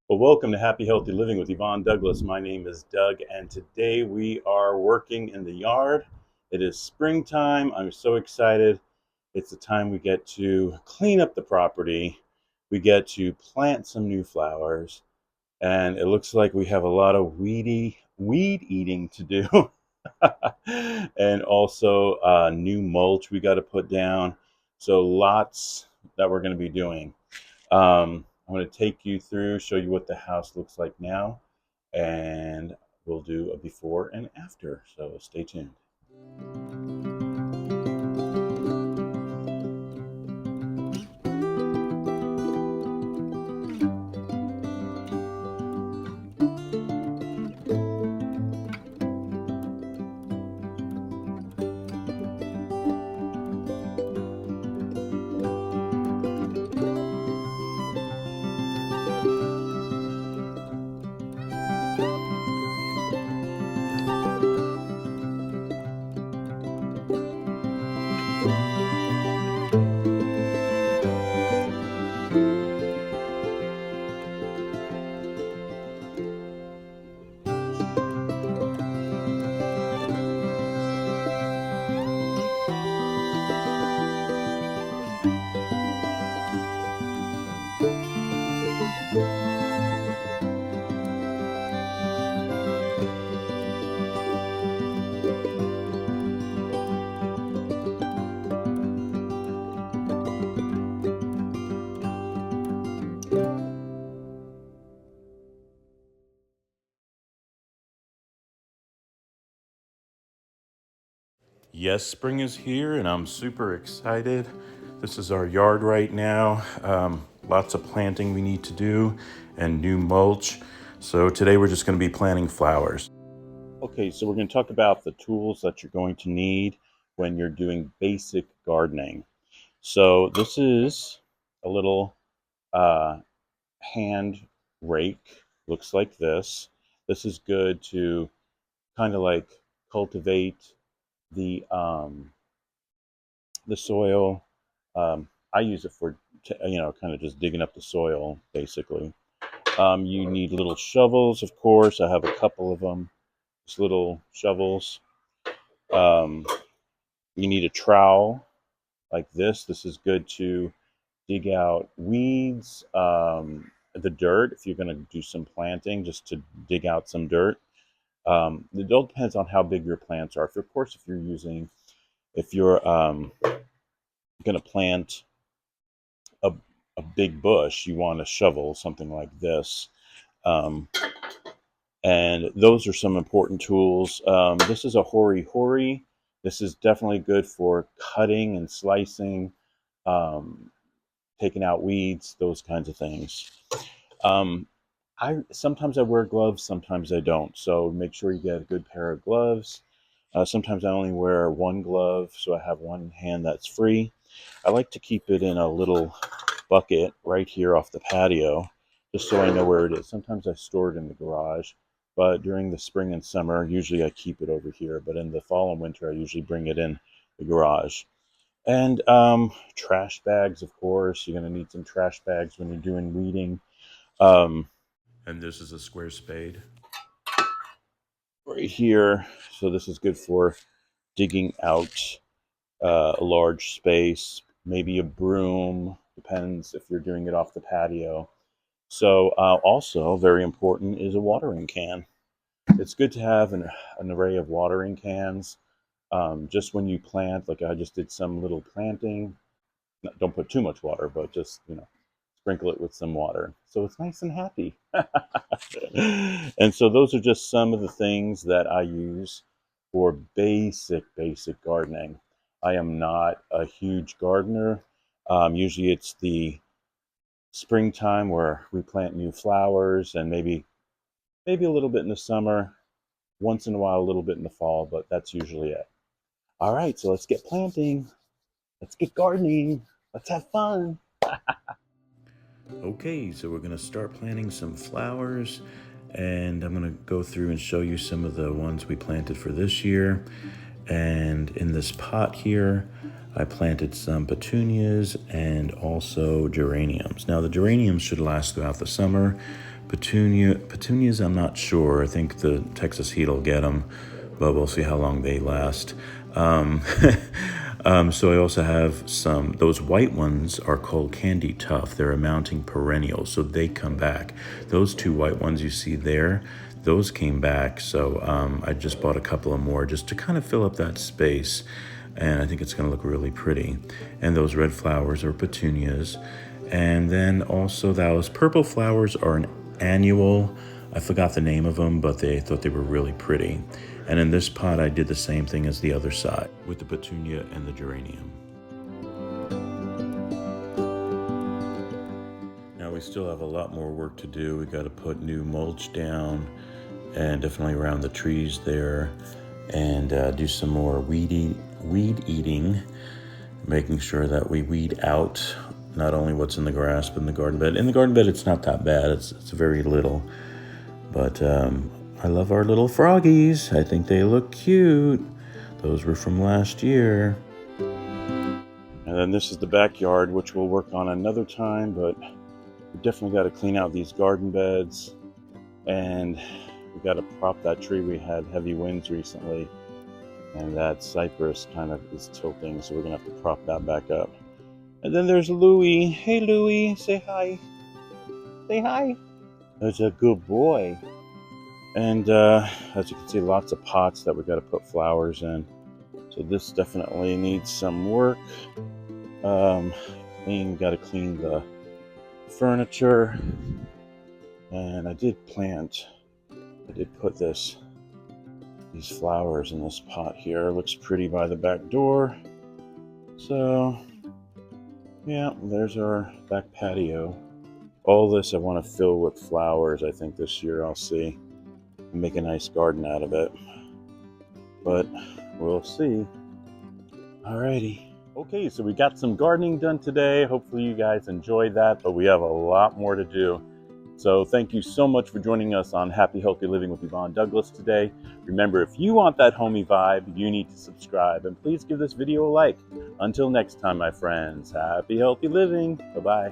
Well, welcome to Happy Healthy Living with Yvonne Douglas. My name is Doug, and today we are working in the yard. It is springtime. I'm so excited. It's the time we get to clean up the property. We get to plant some new flowers, and it looks like we have a lot of weed eating to do. And also new mulch we got to put down. So lots that we're going to be doing. I'm going to take you through, show you what the house looks like now, and we'll do a before and after. So stay tuned. Yes, spring is here, and I'm super excited. This is our yard right now. Lots of planting we need to do and new mulch. So today we're just going to be planting flowers. Okay, so we're going to talk about the tools that you're going to need when you're doing basic gardening. So this is a little uh, hand rake. Looks like this. This is good to kind of like cultivate the um, the soil. I use it for kind of just digging up the soil basically. You need little shovels, of course. I have a couple of them. Just little shovels. Um, you need a trowel like this. This is good to dig out weeds, the dirt, if you're going to do some planting, just to dig out some dirt. It all depends on how big your plants are. Of course, if you're going to plant a, a big bush, you want a shovel, something like this. Um, and those are some important tools. This is a hori hori. This is definitely good for cutting and slicing, um, taking out weeds, those kinds of things. Um, I sometimes I wear gloves, sometimes I don't. So make sure you get a good pair of gloves. Sometimes I only wear one glove, so I have one hand that's free. I like to keep it in a little bucket right here off the patio, just so I know where it is. Sometimes I store it in the garage, but during the spring and summer, usually I keep it over here. But in the fall and winter, I usually bring it in the garage. And trash bags, of course. You're going to need some trash bags when you're doing weeding. Um, and this is a square spade right here. So this is good for digging out a large space, maybe a broom, depends if you're doing it off the patio. So also very important is a watering can. It's good to have an array of watering cans. Just when you plant, like I just did some little planting, don't put too much water, but just, sprinkle it with some water. So it's nice and happy. And so those are just some of the things that I use for basic gardening. I am not a huge gardener. Usually it's the springtime where we plant new flowers and maybe a little bit in the summer, once in a while a little bit in the fall, but that's usually it. All right, so let's get planting. Let's get gardening. Let's have fun. Okay, so we're going to start planting some flowers, and I'm going to go through and show you some of the ones we planted for this year. And in this pot here, I planted some petunias and also geraniums. Now, the geraniums should last throughout the summer, Petunias, I'm not sure. I think the Texas heat will get them, but we'll see how long they last. Um, so I also have some, those white ones are called Candy Tough. They're a mounting perennial, so they come back. Those two white ones you see there, those came back. So I just bought a couple of more just to kind of fill up that space. And I think it's gonna look really pretty. And those red flowers are petunias. And then also those purple flowers are an annual. I forgot the name of them, but they thought they were really pretty. And in this pot, I did the same thing as the other side with the petunia and the geranium. Now we still have a lot more work to do. We got to put new mulch down and definitely around the trees there, and do some more weed eating, making sure that we weed out not only what's in the grass, but in the garden bed. In the garden bed, it's not that bad. It's very little. But I love our little froggies. I think they look cute. Those were from last year. And then this is the backyard, which we'll work on another time, but we definitely got to clean out these garden beds. And we got to prop that tree. We had heavy winds recently, and that cypress kind of is tilting, so we're going to have to prop that back up. And then there's Louie. Hey, Louie, say hi. Say hi. That's a good boy. And as you can see, lots of pots that we got to put flowers in. So this definitely needs some work. Got to clean the furniture. And I did put these flowers in this pot here. It looks pretty by the back door. So yeah, there's our back patio. All this I want to fill with flowers. I think this year I'll see. Make a nice garden out of it. But we'll see. Alrighty. Okay, so we got some gardening done today. Hopefully you guys enjoyed that, but we have a lot more to do. So thank you so much for joining us on Happy Healthy Living with Yvonne Douglas today. Remember, if you want that homey vibe, you need to subscribe, and please give this video a like. Until next time, my friends, happy healthy living. Bye-bye.